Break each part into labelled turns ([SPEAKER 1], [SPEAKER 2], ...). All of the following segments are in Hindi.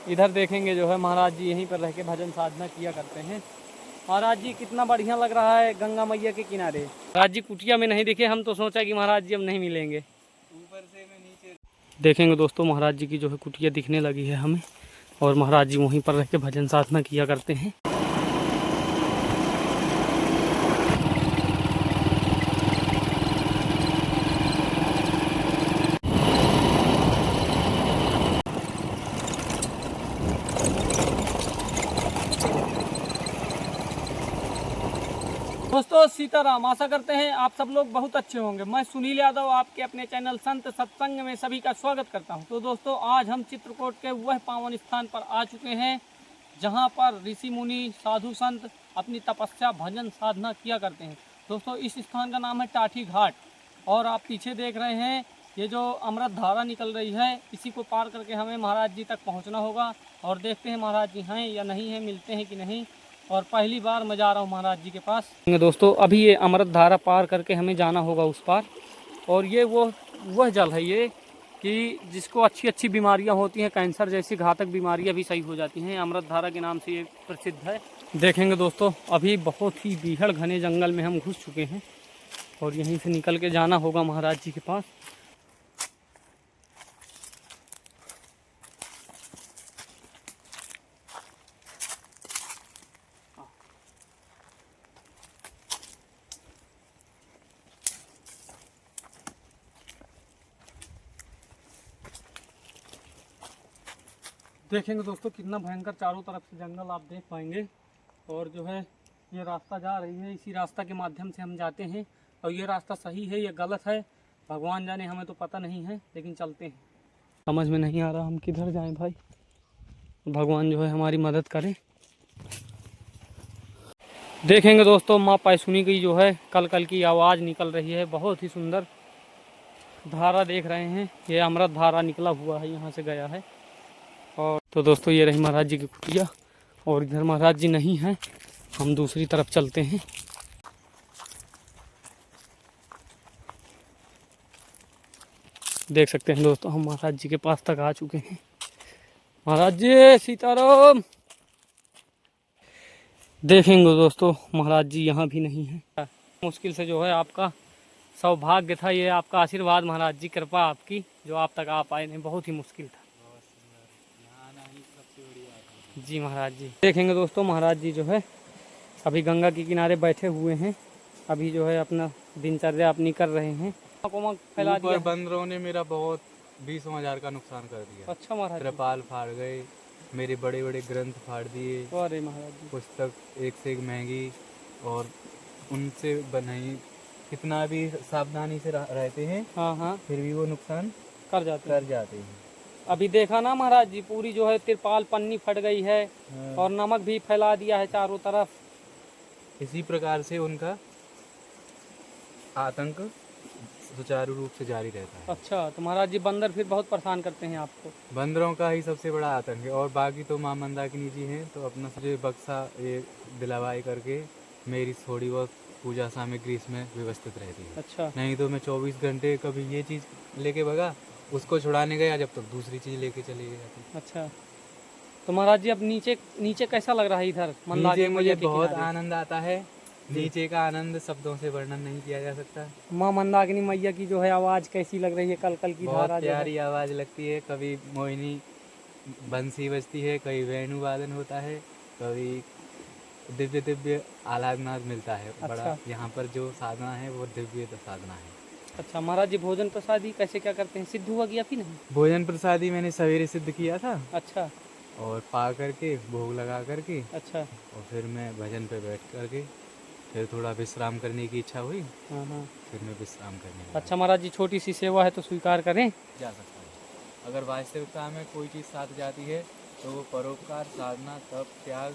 [SPEAKER 1] इधर देखेंगे जो है महाराज जी यहीं पर रह के भजन साधना किया करते हैं। महाराज जी कितना बढ़िया लग रहा है गंगा मैया के किनारे। महाराज जी कुटिया में नहीं दिखे, हम तो सोचा कि महाराज जी अब नहीं मिलेंगे।
[SPEAKER 2] ऊपर से मैं नीचे
[SPEAKER 1] देखेंगे दोस्तों महाराज जी की जो है कुटिया दिखने लगी है हमें, और महाराज जी वहीं पर रह के भजन साधना किया करते हैं। दोस्तों सीताराम, आशा करते हैं आप सब लोग बहुत अच्छे होंगे। मैं सुनील यादव आपके अपने चैनल संत सत्संग में सभी का स्वागत करता हूं। तो दोस्तों आज हम चित्रकूट के वह पावन स्थान पर आ चुके हैं जहां पर ऋषि मुनि साधु संत अपनी तपस्या भजन साधना किया करते हैं। दोस्तों इस स्थान का नाम है टाठी घाट, और आप पीछे देख रहे हैं ये जो अमृत धारा निकल रही है, इसी को पार करके हमें महाराज जी तक पहुँचना होगा। और देखते हैं महाराज जी हैं या नहीं हैं, मिलते हैं कि नहीं। और पहली बार मैं जा रहा हूँ महाराज जी के पास। दोस्तों अभी ये अमृत धारा पार करके हमें जाना होगा उस पार, और ये वह जल है ये कि जिसको अच्छी अच्छी बीमारियां होती हैं, कैंसर जैसी घातक बीमारियां भी सही हो जाती हैं। अमृत धारा के नाम से ये प्रसिद्ध है। देखेंगे दोस्तों अभी बहुत ही बीहड़ घने जंगल में हम घुस चुके हैं, और यहीं से निकल के जाना होगा महाराज जी के पास। देखेंगे दोस्तों कितना भयंकर चारों तरफ से जंगल आप देख पाएंगे, और जो है ये रास्ता जा रही है, इसी रास्ता के माध्यम से हम जाते हैं। और ये रास्ता सही है या गलत है भगवान जाने, हमें तो पता नहीं है, लेकिन चलते हैं। समझ में नहीं आ रहा हम किधर जाएं भाई, भगवान जो है हमारी मदद करें। देखेंगे दोस्तों माँ पैसुनी की जो है कल कल की आवाज़ निकल रही है, बहुत ही सुंदर धारा देख रहे हैं। ये अमृत धारा निकला हुआ है, यहाँ से गया है। और तो दोस्तों ये रही महाराज जी की कुटिया, और इधर महाराज जी नहीं हैं, हम दूसरी तरफ चलते हैं। देख सकते हैं दोस्तों हम महाराज जी के पास तक आ चुके हैं। महाराज जी सीताराम। देखेंगे दोस्तों महाराज जी यहाँ भी नहीं है। मुश्किल से जो है आपका सौभाग्य था, ये आपका आशीर्वाद महाराज जी, कृपा आपकी जो आप तक आ पाए, नहीं बहुत ही मुश्किल था जी महाराज जी। देखेंगे दोस्तों महाराज जी जो है अभी गंगा के किनारे बैठे हुए हैं, अभी जो है अपना दिनचर्या अपनी कर रहे हैं। फैला दिया
[SPEAKER 2] बंदरों ने मेरा बहुत 20,000 का नुकसान कर दिया।
[SPEAKER 1] अच्छा महाराज,
[SPEAKER 2] त्रिपाल फाड़ गए, मेरे बड़े बड़े ग्रंथ फाड़ दिए।
[SPEAKER 1] अरे महाराज जी,
[SPEAKER 2] पुस्तक एक से एक महंगी, और उनसे बनाई कितना भी सावधानी से रहते हैं,
[SPEAKER 1] हाँ हाँ,
[SPEAKER 2] फिर भी वो नुकसान
[SPEAKER 1] कर जाते
[SPEAKER 2] हैं।
[SPEAKER 1] अभी देखा ना महाराज जी, पूरी जो है तिरपाल पन्नी फट गई है, और नमक भी फैला दिया है चारों तरफ।
[SPEAKER 2] इसी प्रकार से उनका आतंक सुचारू रूप से जारी रहता है।
[SPEAKER 1] अच्छा, तो महाराज जी बंदर फिर बहुत परेशान करते हैं आपको।
[SPEAKER 2] बंदरों का ही सबसे बड़ा आतंक है, और बाकी तो माँ मंदाकिनी जी हैं, तो अपना से बक्सा ये दिलावाई करके मेरी थोड़ी बहुत पूजा सामग्री इसमें व्यवस्थित रहती है।
[SPEAKER 1] अच्छा,
[SPEAKER 2] नहीं तो मैं 24 घंटे कभी ये चीज़ लेके भगा, उसको छुड़ाने गया, जब तक दूसरी चीज़ लेके चली गई।
[SPEAKER 1] अच्छा, तो महाराज जी अब नीचे नीचे कैसा लग रहा है इधर?
[SPEAKER 2] नीचे मुझे बहुत आनंद आता है। नीचे का आनंद शब्दों से वर्णन नहीं किया जा सकता।
[SPEAKER 1] माँ मंदाकिनी मैया की जो है आवाज़ कैसी लग रही है? कल कल की धारा,
[SPEAKER 2] बहुत प्यारी आवाज़ लगती है। कभी मोहिनी बंसी बजती है, कभी वेणु वादन होता है, कभी दिव्य दिव्य आह्लादनाद मिलता है।
[SPEAKER 1] अच्छा।
[SPEAKER 2] बड़ा यहाँ पर जो साधना है वो दिव्य साधना है।
[SPEAKER 1] अच्छा महाराज जी, भोजन प्रसादी कैसे क्या करते हैं? सिद्ध हुआ गया कि नहीं?
[SPEAKER 2] भोजन प्रसादी मैंने सवेरे सिद्ध किया था।
[SPEAKER 1] अच्छा,
[SPEAKER 2] और पा करके भोग लगा करके,
[SPEAKER 1] अच्छा,
[SPEAKER 2] और फिर मैं भजन पे बैठ करके फिर थोड़ा विश्राम करने की इच्छा हुई,
[SPEAKER 1] हाँ हाँ,
[SPEAKER 2] फिर मैं विश्राम करने लगा।
[SPEAKER 1] अच्छा महाराज जी, छोटी सी सेवा है तो स्वीकार करें?
[SPEAKER 2] जा सकता है। अगर वास्तविकता में कोई चीज़ साथ जाती है तो वो परोपकार, साधना, तप, त्याग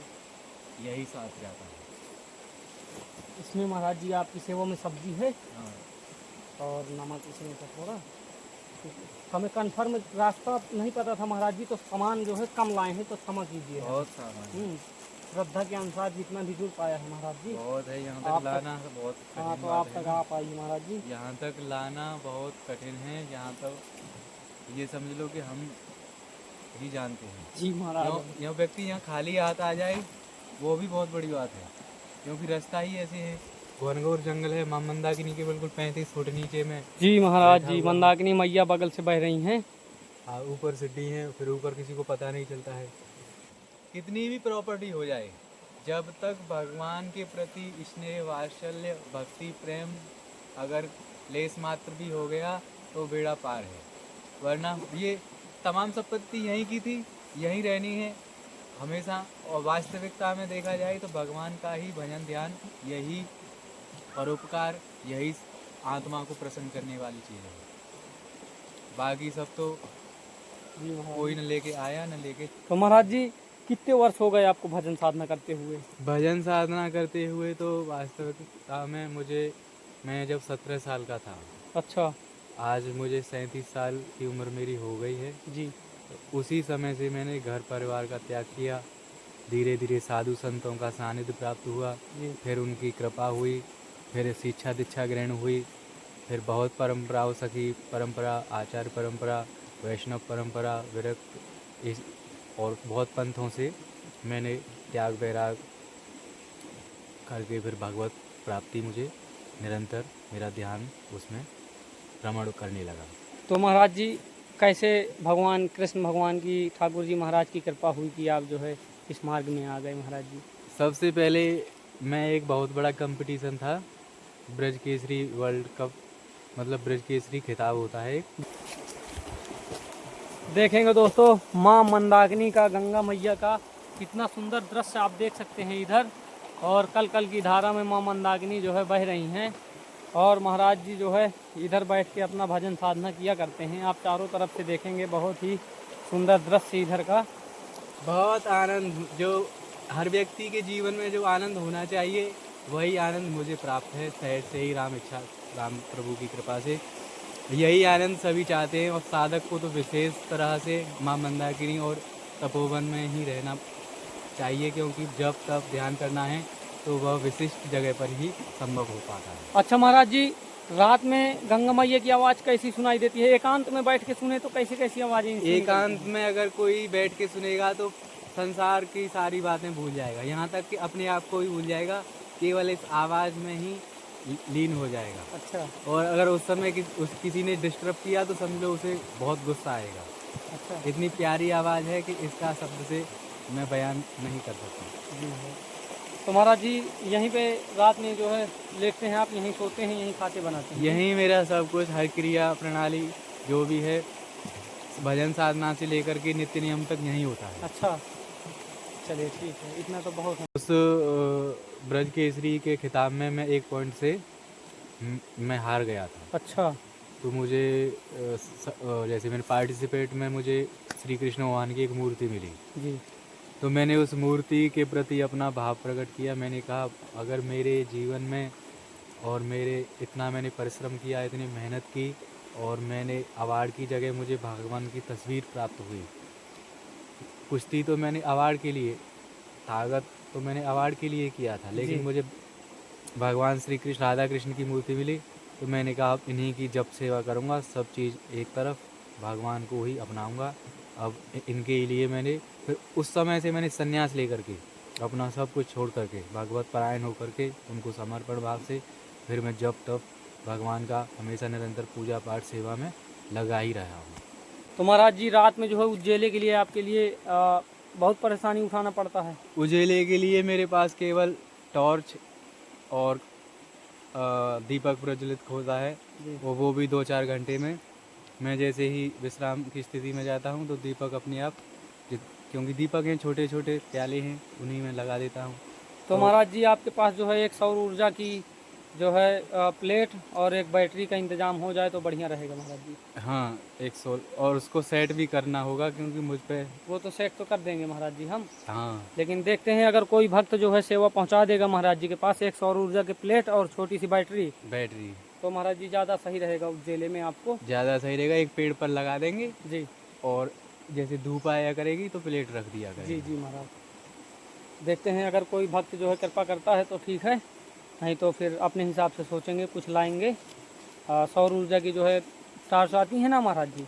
[SPEAKER 2] यही साथ जाता है।
[SPEAKER 1] इसमें महाराज जी आपकी सेवा में सब्जी है
[SPEAKER 2] हाँ।
[SPEAKER 1] और नमक इसमें का थोड़ा, हमें कन्फर्म रास्ता नहीं पता था महाराज जी, तो सामान जो है कम लाए हैं, तो क्षमा कीजिए।
[SPEAKER 2] बहुत सामान,
[SPEAKER 1] श्रद्धा के अनुसार जितना भी जुड़ पाया है महाराज जी।
[SPEAKER 2] बहुत है यहाँ
[SPEAKER 1] आप
[SPEAKER 2] तक लाना बहुत
[SPEAKER 1] हाँ,
[SPEAKER 2] कठिन
[SPEAKER 1] तो
[SPEAKER 2] बात
[SPEAKER 1] आप
[SPEAKER 2] है
[SPEAKER 1] तक आ पाइए महाराज जी।
[SPEAKER 2] यहाँ तक लाना बहुत कठिन है। यहाँ तक ये समझ लो कि हम ही जानते हैं।
[SPEAKER 1] जी महाराज।
[SPEAKER 2] यो व्यक्ति यहाँ खाली हाथ आ जाए वो भी बहुत बड़ी बात है, क्योंकि रास्ता ही ऐसे है। घनघोर जंगल है, माँ मंदाकिनी के बिल्कुल 35 फुट नीचे में
[SPEAKER 1] जी महाराज
[SPEAKER 2] बैठा
[SPEAKER 1] जी,
[SPEAKER 2] हुआ हूँ।
[SPEAKER 1] मंदाकिनी मैया बगल से बह रही हैं।
[SPEAKER 2] हाँ, ऊपर सीढ़ी है, फिर ऊपर किसी को पता नहीं चलता है। कितनी भी प्रॉपर्टी हो जाए, जब तक भगवान के प्रति स्नेह, वात्सल्य, भक्ति, प्रेम अगर लेस मात्र भी हो गया तो बेड़ा पार है। वरना ये तमाम संपत्ति यहीं की थी, यहीं रहनी है हमेशा। और वास्तविकता में देखा जाए तो भगवान का ही भजन ध्यान, यही परोपकार, यही आत्मा को प्रसन्न करने वाली चीज़ है। बाकी सब तो
[SPEAKER 1] जी महाराज।
[SPEAKER 2] कोई न लेके आया न लेके।
[SPEAKER 1] तो महाराज जी कितने वर्ष हो गए आपको भजन साधना करते हुए?
[SPEAKER 2] भजन साधना करते हुए तो वास्तविकता में मैं जब 17 साल का था,
[SPEAKER 1] अच्छा।
[SPEAKER 2] आज मुझे 37 साल की उम्र मेरी हो गई है।
[SPEAKER 1] जी
[SPEAKER 2] तो उसी समय से मैंने घर परिवार का त्याग किया। धीरे धीरे साधु संतों का सानिध्य प्राप्त हुआ,
[SPEAKER 1] जी।
[SPEAKER 2] फिर उनकी कृपा हुई, फिर शिक्षा दीक्षा ग्रहण हुई, फिर बहुत परंपराओं, सखी परंपरा, आचार्य परंपरा, वैष्णव परंपरा, विरक्त इस और बहुत पंथों से मैंने त्याग वैराग करके फिर भगवत प्राप्ति मुझे निरंतर मेरा ध्यान उसमें भ्रमण करने लगा।
[SPEAKER 1] तो महाराज जी कैसे भगवान कृष्ण भगवान की, ठाकुर जी महाराज की कृपा हुई कि आप जो है इस मार्ग में आ गए महाराज जी?
[SPEAKER 2] सबसे पहले मैं एक बहुत बड़ा कंपटीशन था, ब्रज केसरी वर्ल्ड कप, मतलब ब्रज केसरी खिताब होता है एक।
[SPEAKER 1] देखेंगे दोस्तों माँ मंदाकिनी का, गंगा मैया का कितना सुंदर दृश्य आप देख सकते हैं इधर। और कल कल की धारा में माँ मंदाकिनी जो है बह रही हैं, और महाराज जी जो है इधर बैठ के अपना भजन साधना किया करते हैं। आप चारों तरफ से देखेंगे बहुत ही सुंदर दृश्य इधर का।
[SPEAKER 2] बहुत आनंद, जो हर व्यक्ति के जीवन में जो आनंद होना चाहिए वही आनंद मुझे प्राप्त है, सहज से ही राम प्रभु की कृपा से। यही आनंद सभी चाहते हैं, और साधक को तो विशेष तरह से माँ मंदाकिनी और तपोवन में ही रहना चाहिए, क्योंकि जब तब ध्यान करना है तो वह विशिष्ट जगह पर ही संभव हो पाता है।
[SPEAKER 1] अच्छा महाराज जी, रात में गंगा मैया की आवाज़ कैसी सुनाई देती है? एकांत में बैठ के सुने तो कैसी कैसी आवाज़ें सुनी
[SPEAKER 2] एकांत में अगर कोई बैठ के सुनेगा तो संसार की सारी बातें भूल जाएगा, यहाँ तक कि अपने आप को ही भूल जाएगा, केवल इस आवाज़ में ही लीन हो जाएगा।
[SPEAKER 1] अच्छा
[SPEAKER 2] और अगर उस समय किसी ने डिस्टर्ब किया तो समझो उसे बहुत गुस्सा आएगा।
[SPEAKER 1] अच्छा।
[SPEAKER 2] इतनी प्यारी आवाज़ है कि इसका शब्द से मैं बयान नहीं कर सकता।
[SPEAKER 1] जी है। तो महाराज जी यहीं पे रात में जो है लेटते हैं आप, यहीं सोते हैं, यहीं खाते बनाते हैं?
[SPEAKER 2] यहीं मेरा सब कुछ, हर क्रिया प्रणाली जो भी है भजन साधना से लेकर के नित्य नियम तक यहीं होता है।
[SPEAKER 1] अच्छा चलिए ठीक है, इतना तो बहुत है।
[SPEAKER 2] उस ब्रज केसरी के खिताब में मैं एक पॉइंट से मैं हार गया था।
[SPEAKER 1] अच्छा।
[SPEAKER 2] तो मुझे जैसे मैंने पार्टिसिपेट में मुझे श्री कृष्ण भगवान की एक मूर्ति मिली।
[SPEAKER 1] जी।
[SPEAKER 2] तो मैंने उस मूर्ति के प्रति अपना भाव प्रकट किया। मैंने कहा अगर मेरे जीवन में और मेरे इतना मैंने परिश्रम किया, इतनी मेहनत की, और मैंने अवार्ड की जगह मुझे भगवान की तस्वीर प्राप्त हुई। कुश्ती तो मैंने अवार्ड के लिए, ताकत तो मैंने अवार्ड के लिए किया था, लेकिन मुझे भगवान श्री कृष्ण, राधा कृष्ण की मूर्ति मिली। तो मैंने कहा अब इन्हीं की जब सेवा करूँगा, सब चीज़ एक तरफ, भगवान को ही अपनाऊँगा। अब इनके लिए मैंने फिर उस समय से मैंने संन्यास लेकर के, अपना सब कुछ छोड़ करके, भगवत परायण होकर के, उनको समर्पण भाव से फिर मैं जब तब भगवान का हमेशा निरंतर पूजा पाठ सेवा में लगा ही रहा हूँ।
[SPEAKER 1] तो महाराज जी रात में जो है उज्जैले के लिए आपके लिए बहुत परेशानी उठाना पड़ता है?
[SPEAKER 2] उजेले के लिए मेरे पास केवल टॉर्च और दीपक प्रज्वलित होता है, वो भी 2-4 घंटे में। मैं जैसे ही विश्राम की स्थिति में जाता हूँ तो दीपक अपने आप, क्योंकि दीपक हैं छोटे छोटे प्याले हैं, उन्हीं में लगा देता हूँ।
[SPEAKER 1] तो महाराज जी आपके पास जो है एक सौर ऊर्जा की जो है प्लेट और एक बैटरी का इंतजाम हो जाए तो बढ़िया रहेगा महाराज जी।
[SPEAKER 2] हाँ, एक सोल, और उसको सेट भी करना होगा, क्योंकि मुझ पे।
[SPEAKER 1] वो तो सेट तो कर देंगे महाराज जी हम।
[SPEAKER 2] हाँ,
[SPEAKER 1] लेकिन देखते हैं अगर कोई भक्त जो है सेवा पहुंचा देगा महाराज जी के पास एक सौर ऊर्जा की प्लेट और छोटी सी बैटरी, तो महाराज जी ज़्यादा सही रहेगा उज्जैले में, आपको
[SPEAKER 2] ज़्यादा सही रहेगा। एक पेड़ पर लगा देंगे
[SPEAKER 1] जी,
[SPEAKER 2] और जैसे धूप आया करेगी तो प्लेट रख दिया करेगी।
[SPEAKER 1] जी जी महाराज। देखते हैं अगर कोई भक्त जो है कृपा करता है तो ठीक है, नहीं तो फिर अपने हिसाब से सोचेंगे, कुछ लाएंगे। सौर ऊर्जा की जो है टार्च आती है ना महाराज जी,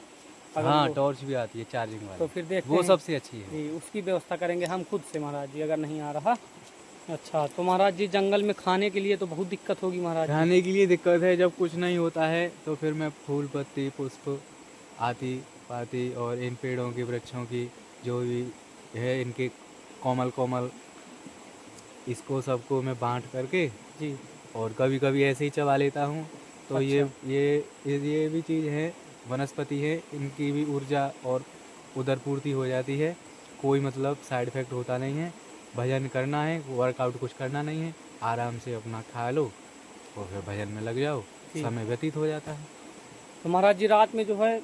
[SPEAKER 1] अगर
[SPEAKER 2] हाँ
[SPEAKER 1] वो-
[SPEAKER 2] टॉर्च भी आती है चार्जिंग
[SPEAKER 1] तो
[SPEAKER 2] वाली,
[SPEAKER 1] फिर देखते
[SPEAKER 2] वो
[SPEAKER 1] हैं
[SPEAKER 2] सबसे अच्छी है।
[SPEAKER 1] जी, उसकी व्यवस्था करेंगे हम खुद से महाराज जी, अगर नहीं आ रहा। अच्छा, तो महाराज जी जंगल में खाने के लिए तो बहुत दिक्कत होगी महाराज जी।
[SPEAKER 2] खाने के लिए दिक्कत है, जब कुछ नहीं होता है तो फिर मैं फूल पत्ती पुष्प आती पाती और इन पेड़ों की वृक्षों की जो भी है इनके कोमल कोमल, इसको सबको मैं बांट करके
[SPEAKER 1] जी।
[SPEAKER 2] और कभी कभी ऐसे ही चबा लेता हूँ। तो
[SPEAKER 1] अच्छा।
[SPEAKER 2] ये भी चीज़ है, वनस्पति है, इनकी भी ऊर्जा और उदर पूर्ति हो जाती है, कोई मतलब साइड इफ़ेक्ट होता नहीं है। भजन करना है, वर्कआउट कुछ करना नहीं है, आराम से अपना खा लो और फिर भजन में लग जाओ,
[SPEAKER 1] जी।
[SPEAKER 2] समय व्यतीत हो जाता है।
[SPEAKER 1] तो महाराज जी रात में जो है,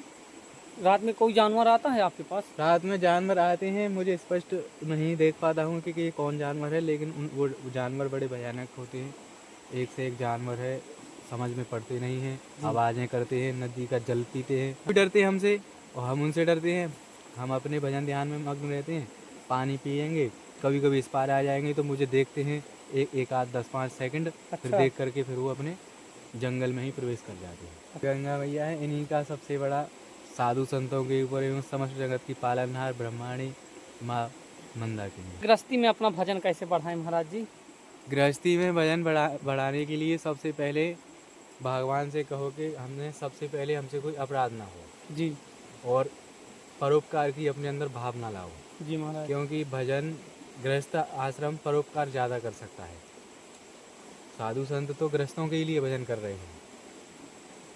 [SPEAKER 1] रात में कोई जानवर आता है आपके पास?
[SPEAKER 2] रात में जानवर आते हैं, मुझे स्पष्ट नहीं देख पाता हूँ कि ये कौन जानवर है, लेकिन वो जानवर बड़े भयानक होते हैं। एक से एक जानवर है, समझ में पड़ते नहीं हैं, आवाज़ें करते हैं, नदी का जल पीते हैं, भी डरते हैं हमसे और हम उनसे डरते हैं। हम अपने भजन ध्यान में मग्न रहते हैं, पानी पिएंगे, कभी कभी इस पार आ जाएंगे तो मुझे देखते हैं एक आध 10-5 सेकंड, फिर
[SPEAKER 1] अच्छा।
[SPEAKER 2] देख करके फिर वो अपने जंगल में ही प्रवेश कर जाते हैं। गंगा मैया है, इन्हीं का सबसे बड़ा साधु संतों के ऊपर एवं समस्त जगत की पालनहार ब्रह्माणी माँ मंदाकिनी।
[SPEAKER 1] गृहस्थी में अपना भजन कैसे बढ़ाएं महाराज जी?
[SPEAKER 2] गृहस्थी में भजन बढ़ाने के लिए सबसे पहले भगवान से कहो कि हमने सबसे पहले हमसे कोई अपराध ना हो
[SPEAKER 1] जी।
[SPEAKER 2] और परोपकार की अपने अंदर भावना लाओ,
[SPEAKER 1] जी महाराज।
[SPEAKER 2] क्योंकि भजन गृहस्थ आश्रम परोपकार ज़्यादा कर सकता है। साधु संत तो गृहस्थों के लिए भजन कर रहे हैं,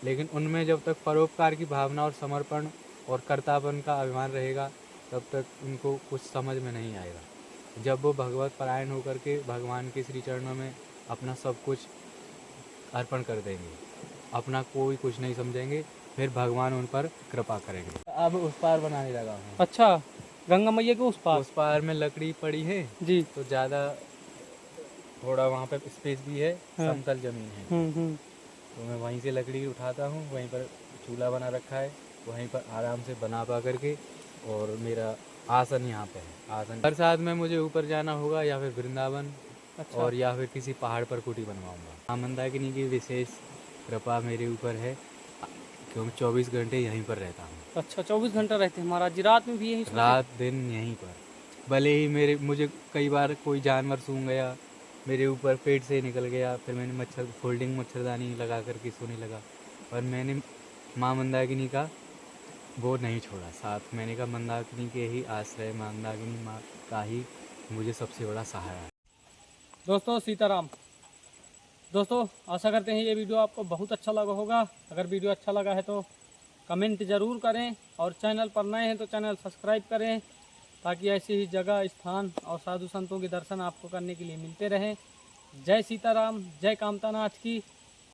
[SPEAKER 2] लेकिन उनमें जब तक परोपकार की भावना और समर्पण और कर्तापन का अभिमान रहेगा तब तक उनको कुछ समझ में नहीं आएगा। जब वो भगवत परायण होकर के भगवान के श्री चरणों में अपना सब कुछ अर्पण कर देंगे, अपना कोई कुछ नहीं समझेंगे, फिर भगवान उन पर कृपा करेंगे। अब उस पार बनाने लगा हूँ।
[SPEAKER 1] अच्छा, गंगा मैया के उस पार?
[SPEAKER 2] उस पार में लकड़ी पड़ी है
[SPEAKER 1] जी।
[SPEAKER 2] तो ज़्यादा थोड़ा वहाँ पर स्पेस भी है,
[SPEAKER 1] हाँ।
[SPEAKER 2] समतल ज़मीन है, तो मैं वहीं से लकड़ी उठाता हूँ। वहीं पर चूल्हा बना रखा है, वहीं पर आराम से बना पा करके, और मेरा आसन यहाँ पे है। आसन बरसात में मुझे ऊपर जाना होगा या फिर वृंदावन।
[SPEAKER 1] अच्छा।
[SPEAKER 2] और या फिर किसी पहाड़ पर कुटी बनवाऊंगा। माँ मंदाकिनी की विशेष कृपा मेरे ऊपर है, क्योंकि 24 घंटे यहीं पर रहता हूँ।
[SPEAKER 1] अच्छा, 24 घंटा रहते हैं महाराज जी? रात में भी यहीं सोते?
[SPEAKER 2] रात दिन यहीं पर, भले ही मुझे कई बार कोई जानवर सूंघ गया, मेरे ऊपर पेट से निकल गया, फिर मैंने फोल्डिंग मच्छरदानी लगा करके सोने लगा, पर मैंने माँ मंदाकिनी का वो नहीं छोड़ा साथ। मैंने कहा मंदाकिनी के ही आश्रय, मंदाकिनी माँ का ही मुझे सबसे बड़ा सहारा है।
[SPEAKER 1] दोस्तों सीताराम। दोस्तों आशा करते हैं ये वीडियो आपको बहुत अच्छा लगा होगा। अगर वीडियो अच्छा लगा है तो कमेंट ज़रूर करें, और चैनल पर नए हैं तो चैनल सब्सक्राइब करें, ताकि ऐसी ही जगह, स्थान और साधु संतों के दर्शन आपको करने के लिए मिलते रहें। जय सीताराम, जय कामतानाथ की।